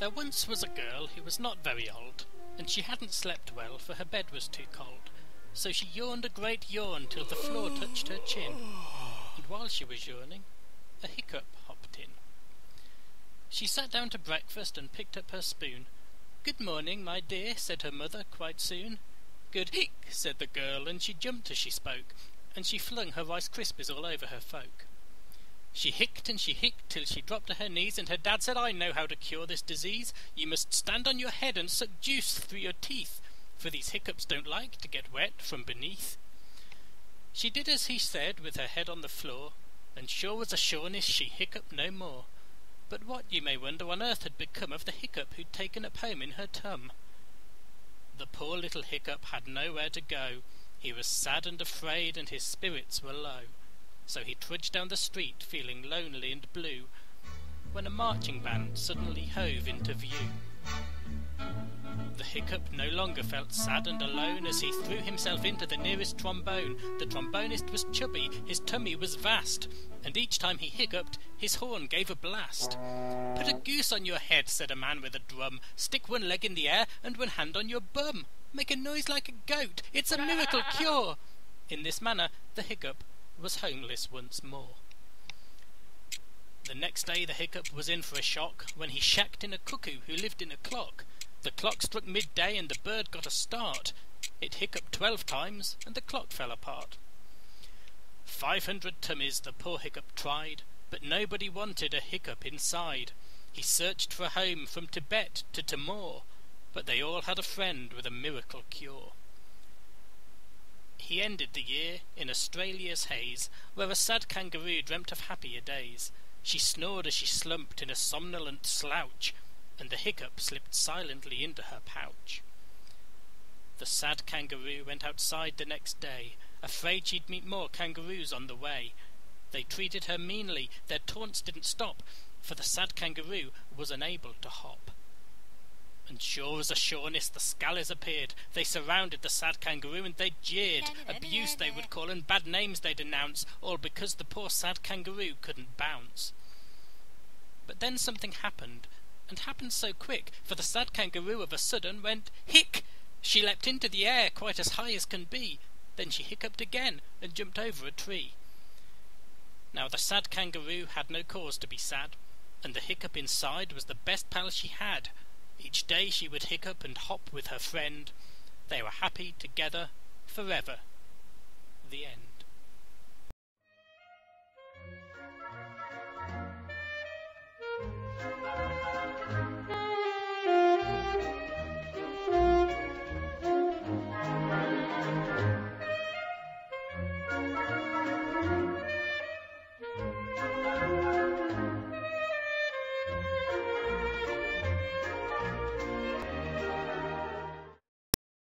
There once was a girl who was not very old, and she hadn't slept well, for her bed was too cold. So she yawned a great yawn till the floor touched her chin, and while she was yawning, a hiccup hopped in. She sat down to breakfast and picked up her spoon. "Good morning, my dear," said her mother quite soon. "Good hic," said the girl, and she jumped as she spoke, and she flung her Rice Krispies all over her folk. She hicked and she hicked till she dropped to her knees, and her dad said, "I know how to cure this disease. You must stand on your head and suck juice through your teeth, for these hiccups don't like to get wet from beneath." She did as he said with her head on the floor, and sure as a sureness she hiccuped no more. But what, you may wonder, on earth had become of the hiccup who'd taken up home in her tum? The poor little hiccup had nowhere to go. He was sad and afraid, and his spirits were low. So he trudged down the street, feeling lonely and blue, when a marching band suddenly hove into view. The hiccup no longer felt sad and alone as he threw himself into the nearest trombone. The trombonist was chubby, his tummy was vast, and each time he hiccuped, his horn gave a blast. "Put a goose on your head," said a man with a drum. "Stick one leg in the air and one hand on your bum. Make a noise like a goat, it's a miracle cure." In this manner the hiccup was homeless once more. The next day the hiccup was in for a shock when he shacked in a cuckoo who lived in a clock. The clock struck midday and the bird got a start. It hiccuped 12 times and the clock fell apart. 500 tummies the poor hiccup tried, but nobody wanted a hiccup inside. He searched for a home from Tibet to Timor, but they all had a friend with a miracle cure. He ended the year in Australia's haze, where a sad kangaroo dreamt of happier days. She snored as she slumped in a somnolent slouch, and the hiccup slipped silently into her pouch. The sad kangaroo went outside the next day, afraid she'd meet more kangaroos on the way. They treated her meanly, their taunts didn't stop, for the sad kangaroo was unable to hop. And sure as a sureness the scallies appeared. They surrounded the sad kangaroo and they jeered. Abuse they would call and bad names they'd announce, all because the poor sad kangaroo couldn't bounce. But then something happened, and happened so quick, for the sad kangaroo of a sudden went hic. She leapt into the air quite as high as can be. Then she hiccuped again and jumped over a tree. Now the sad kangaroo had no cause to be sad, and the hiccup inside was the best pal she had. Each day she would hiccup and hop with her friend. They were happy together forever. The end.